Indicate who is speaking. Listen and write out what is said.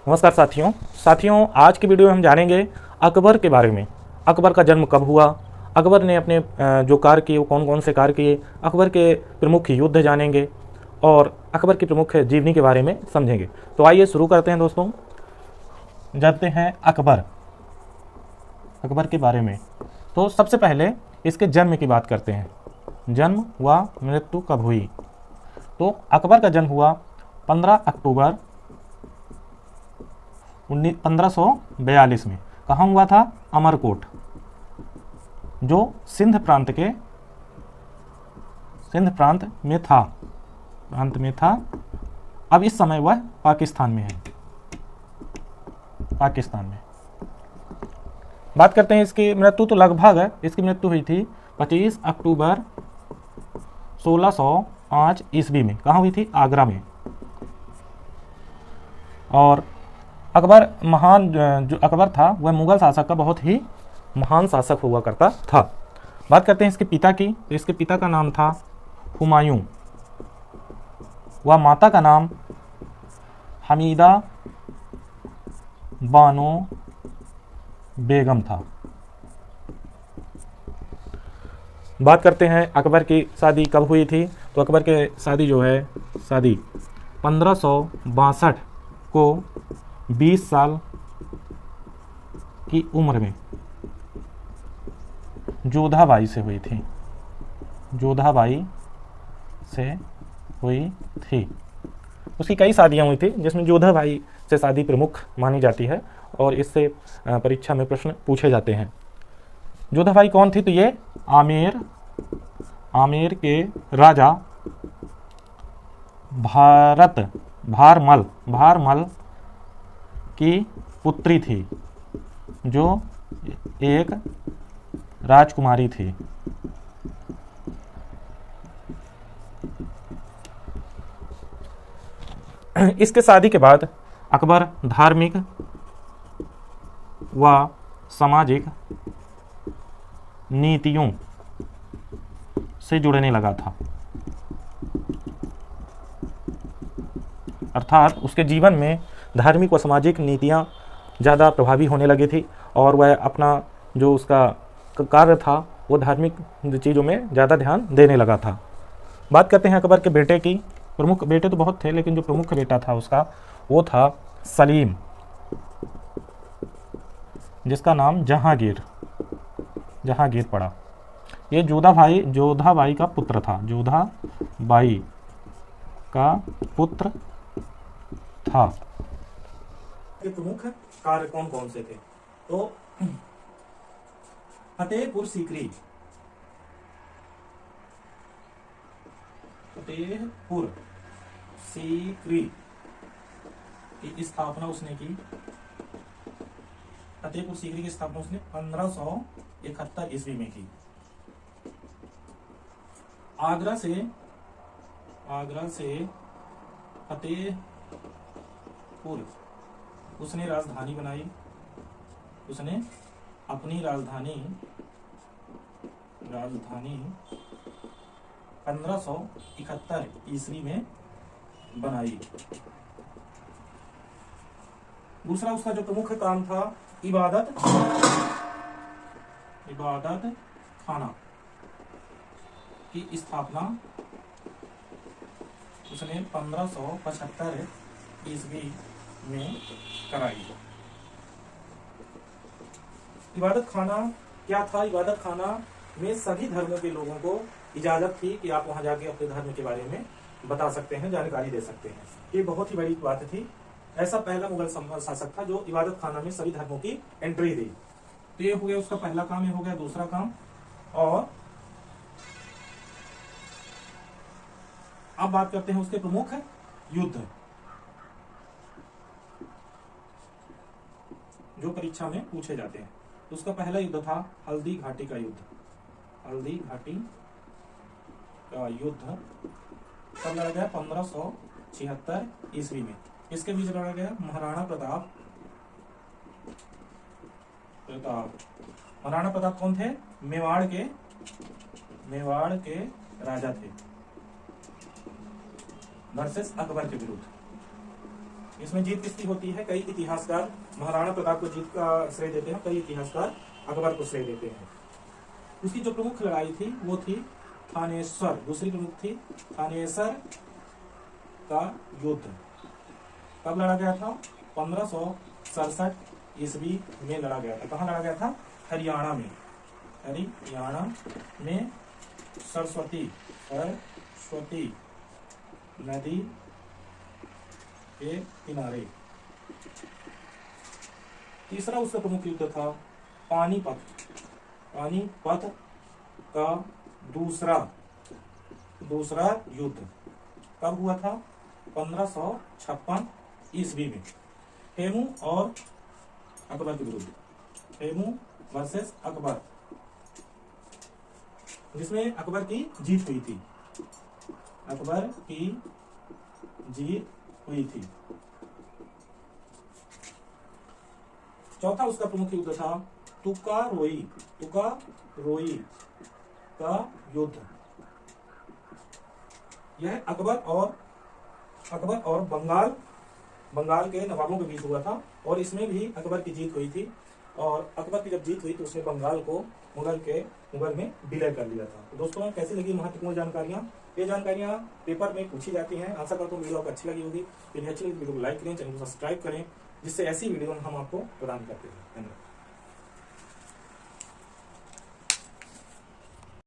Speaker 1: नमस्कार साथियों आज की वीडियो में हम जानेंगे अकबर के बारे में। अकबर का जन्म कब हुआ, अकबर ने अपने जो कार्य किए वो कौन कौन से कार्य किए, अकबर के प्रमुख युद्ध जानेंगे और अकबर की प्रमुख जीवनी के बारे में समझेंगे। तो आइए शुरू करते हैं दोस्तों। जानते हैं अकबर के बारे में। तो सबसे पहले इसके जन्म की बात करते हैं। जन्म व मृत्यु कब हुई? तो अकबर का जन्म हुआ 15 अक्टूबर 1542 में। कहाँ हुआ था? अमरकोट, जो सिंध प्रांत में था। अब इस समय वह पाकिस्तान में है। बात करते हैं इसकी मृत्यु। तो लगभग इसकी मृत्यु हुई थी 25 अक्टूबर 1605 ईस्वी में। कहाँ हुई थी? आगरा में। और अकबर जो अकबर था वह मुगल शासक का बहुत ही महान शासक हुआ करता था। बात करते हैं इसके पिता की। तो इसके पिता का नाम था हुमायूं व माता का नाम हमीदा बानो बेगम था। बात करते हैं अकबर की शादी कब हुई थी। तो अकबर के शादी 1562 को 20 साल की उम्र में जोधाबाई से हुई थी। उसकी कई शादियां हुई थी, जिसमें जोधाबाई से शादी प्रमुख मानी जाती है और इससे परीक्षा में प्रश्न पूछे जाते हैं। जोधाबाई कौन थी? तो ये आमेर के राजा भारमल की पुत्री थी, जो एक राजकुमारी थी। इसके शादी के बाद अकबर धार्मिक व सामाजिक नीतियों से जुड़ने लगा था। अर्थात उसके जीवन में धार्मिक व सामाजिक नीतियाँ ज़्यादा प्रभावी होने लगी थी और वह अपना जो उसका कार्य था वो धार्मिक चीज़ों में ज़्यादा ध्यान देने लगा था। बात करते हैं अकबर के बेटे की। प्रमुख बेटे तो बहुत थे, लेकिन जो प्रमुख बेटा था उसका वो था सलीम, जिसका नाम जहांगीर पड़ा। ये जोधाबाई का पुत्र था। के प्रमुख कार्य कौन कौन से थे? तो फतेहपुर सीकरी की स्थापना उसने की। फतेहपुर सीकरी की स्थापना उसने 1571 ईस्वी में की। आगरा से फतेहपुर उसने राजधानी बनाई। उसने अपनी राजधानी 1571 ईस्वी में बनाई। दूसरा उसका जो प्रमुख काम था इबादत खाना की स्थापना उसने 1575 ईस्वी में कराई। इबादत खाना क्या था? इबादत खाना में सभी धर्मों के लोगों को इजाजत थी कि आप वहां जाके अपने धर्म के बारे में बता सकते हैं, जानकारी दे सकते हैं। ये बहुत ही बड़ी बात थी। ऐसा पहला मुगल शासक था जो इबादत खाना में सभी धर्मों की एंट्री दी। तो ये हो गया उसका पहला काम, ये हो गया दूसरा काम। और अब बात करते हैं उसके प्रमुख युद्ध जो परीक्षा में पूछे जाते हैं। तो उसका पहला युद्ध था हल्दी घाटी का युद्ध। कब लड़ा गया? 1576 ईस्वी में। इसके बीच लड़ा गया महाराणा प्रताप कौन थे? मेवाड़ के राजा थे। वर्सेस अकबर के विरुद्ध। इसमें जीत किसकी होती है? कई इतिहासकार महाराणा प्रताप को जीत का श्रेय देते हैं, कई इतिहासकार अकबर को श्रेय देते हैं। उसकी जो प्रमुख लड़ाई थी वो थी थानेश्वर, दूसरी प्रमुख थी थानेश्वर का युद्ध। कब लड़ा गया था? 1567 ईस्वी में लड़ा गया था। कहाँ लड़ा गया था? हरियाणा में। हरियाणा में सरस्वती नदी के किनारे। तीसरा उसका प्रमुख युद्ध था पानीपत का दूसरा युद्ध। कब हुआ था? 1556 ईस्वी में, हेमू और अकबर के विरुद्ध। हेमू वर्सेस अकबर, जिसमें अकबर की जीत हुई थी। अकबर की जीत हुई थी। चौथा उसका प्रमुख युद्ध था तुकारोई का युद्ध। यह अकबर और बंगाल के नवाबों के बीच हुआ था और इसमें भी अकबर की जीत हुई थी। और अकबर की जब जीत हुई तो उसने बंगाल को मुगल में विलय कर लिया था। तो दोस्तों, कैसी लगी महत्वपूर्ण जानकारियां? ये जानकारियां पेपर में पूछी जाती हैं। आशा करता हूँ वीडियो आपको अच्छी लगी होगी। यदि अच्छी लगी वीडियो को लाइक करें, चैनल को सब्सक्राइब करें, जिससे ऐसी वीडियो हम आपको प्रदान करते हैं। धन्यवाद।